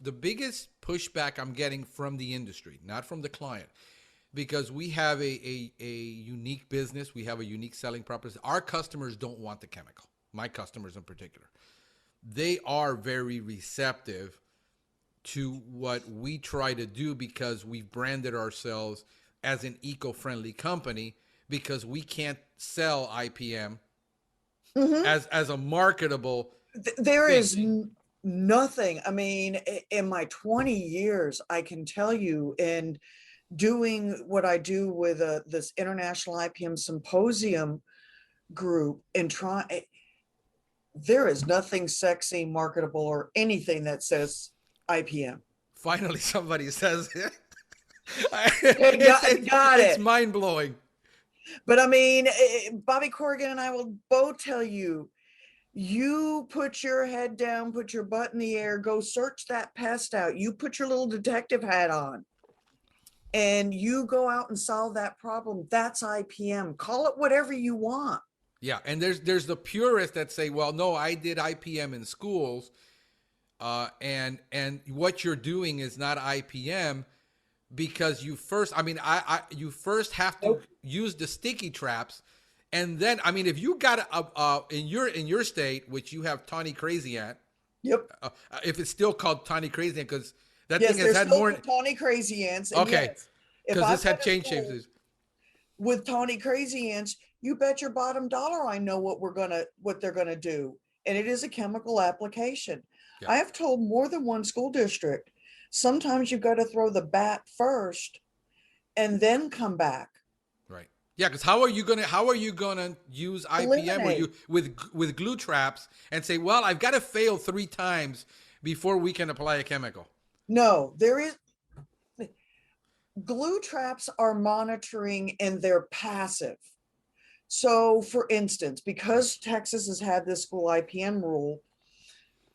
the biggest pushback I'm getting from the industry, not from the client, because we have a unique business, we have a unique selling proposition. Our customers don't want the chemical. My customers in particular, they are very receptive to what we try to do because we've branded ourselves as an eco-friendly company, because we can't sell IPM as a marketable There thing. is nothing. I mean, in my 20 years, I can tell you, and doing what I do with this International IPM Symposium group, and there is nothing sexy, marketable, or anything that says IPM. Finally, somebody says it. Got It's it. mind blowing. But I mean, Bobby Corrigan and I will both tell you, you put your head down, put your butt in the air, go search that pest out. You put your little detective hat on and you go out and solve that problem. That's IPM. Call it whatever you want. Yeah, and there's the purists that say, well, no, I did IPM in schools, and what you're doing is not IPM, because you first, I mean, you first have to use the sticky traps, and then, I mean, if you got in your state, which you have Tawny Crazy Ant, Yep. If it's still called Tawny Crazy Ant, because that Yes, thing has had still more. Tawny Crazy Ants. And Okay, yes, because this had changed shapes. With Tawny Crazy Ants, you bet your bottom dollar I know what they're gonna do. And it is a chemical application. Yeah. I have told more than one school district, sometimes you've got to throw the bat first and then come back. Right. Yeah, because how are you gonna use IPM where you with glue traps and say, well, I've got to fail 3 times before we can apply a chemical? No, there is glue traps are monitoring and they're passive. So for instance, because Texas has had this school IPM rule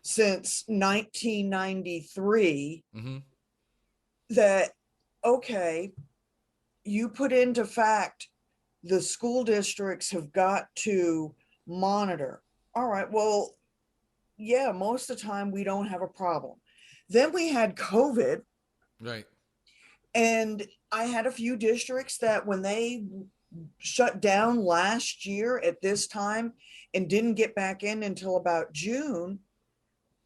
since 1993, that, okay, you put into fact, the school districts have got to monitor. All right, well, yeah, most of the time we don't have a problem. Then we had COVID. Right. And I had a few districts that when they shut down last year at this time and didn't get back in until about June,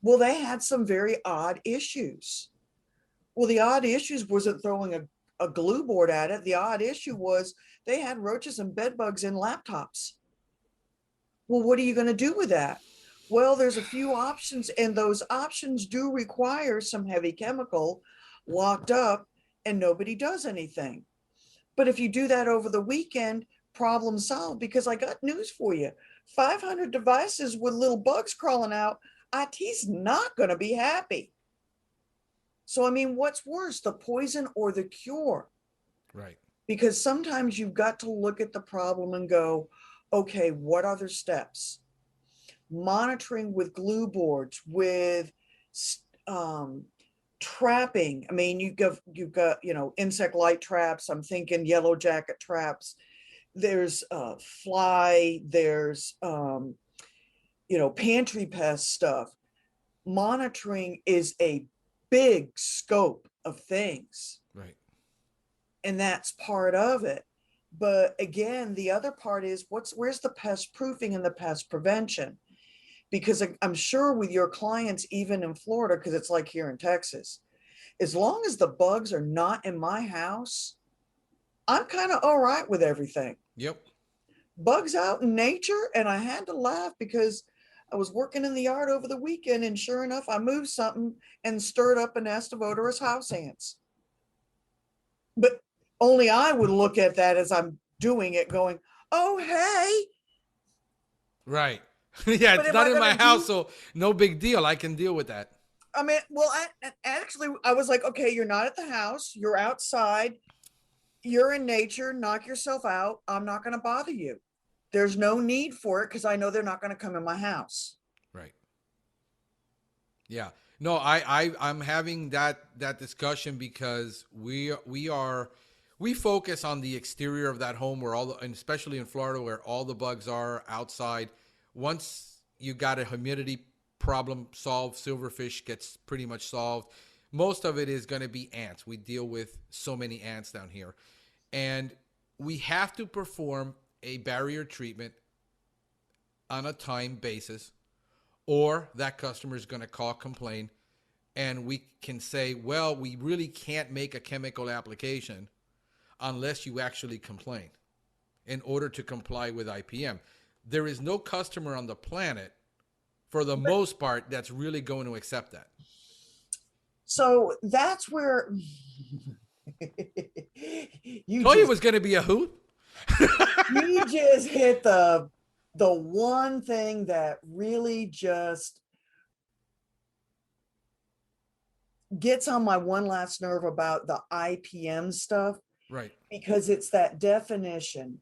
well, they had some very odd issues. Well, the odd issues wasn't throwing a glue board at it. The odd issue was they had roaches and bed bugs in laptops. Well, what are you going to do with that? Well, there's a few options, and those options do require some heavy chemical locked up, and nobody does anything. But if you do that over the weekend, problem solved, because I got news for you. 500 devices with little bugs crawling out, IT's not going to be happy. So, I mean, what's worse, the poison or the cure? Right. Because sometimes you've got to look at the problem and go, okay, what other steps? Monitoring with glue boards, with trapping. I mean, you've got insect light traps. I'm thinking yellow jacket traps. There's fly. There's pantry pest stuff. Monitoring is a big scope of things. Right. And that's part of it. But again, the other part is where's the pest proofing and the pest prevention? Because I'm sure with your clients, even in Florida, because it's like here in Texas, as long as the bugs are not in my house, I'm kind of all right with everything. Yep. Bugs out in nature. And I had to laugh because I was working in the yard over the weekend, and sure enough, I moved something and stirred up a nest of odorous house ants. But only I would look at that as I'm doing it going, oh, hey. Right. Yeah, But it's not in my house, so no big deal. I can deal with that. I mean, well, I was like, okay, you're not at the house. You're outside. You're in nature. Knock yourself out. I'm not going to bother you. There's no need for it because I know they're not going to come in my house. Right. Yeah. No, I'm having that discussion because we focus on the exterior of that home where and especially in Florida where all the bugs are outside. Once you got a humidity problem solved. Silverfish gets pretty much solved. Most of it is going to be ants. We deal with so many ants down here. And we have to perform a barrier treatment on a time basis, or that customer is going to call, complain, and we can say, well, we really can't make a chemical application unless you actually complain in order to comply with IPM. There is no customer on the planet, for the most part, that's really going to accept that. So that's where Told you it was going to be a hoot. you just hit the one thing that really just gets on my one last nerve about the IPM stuff. Right. Because it's that definition.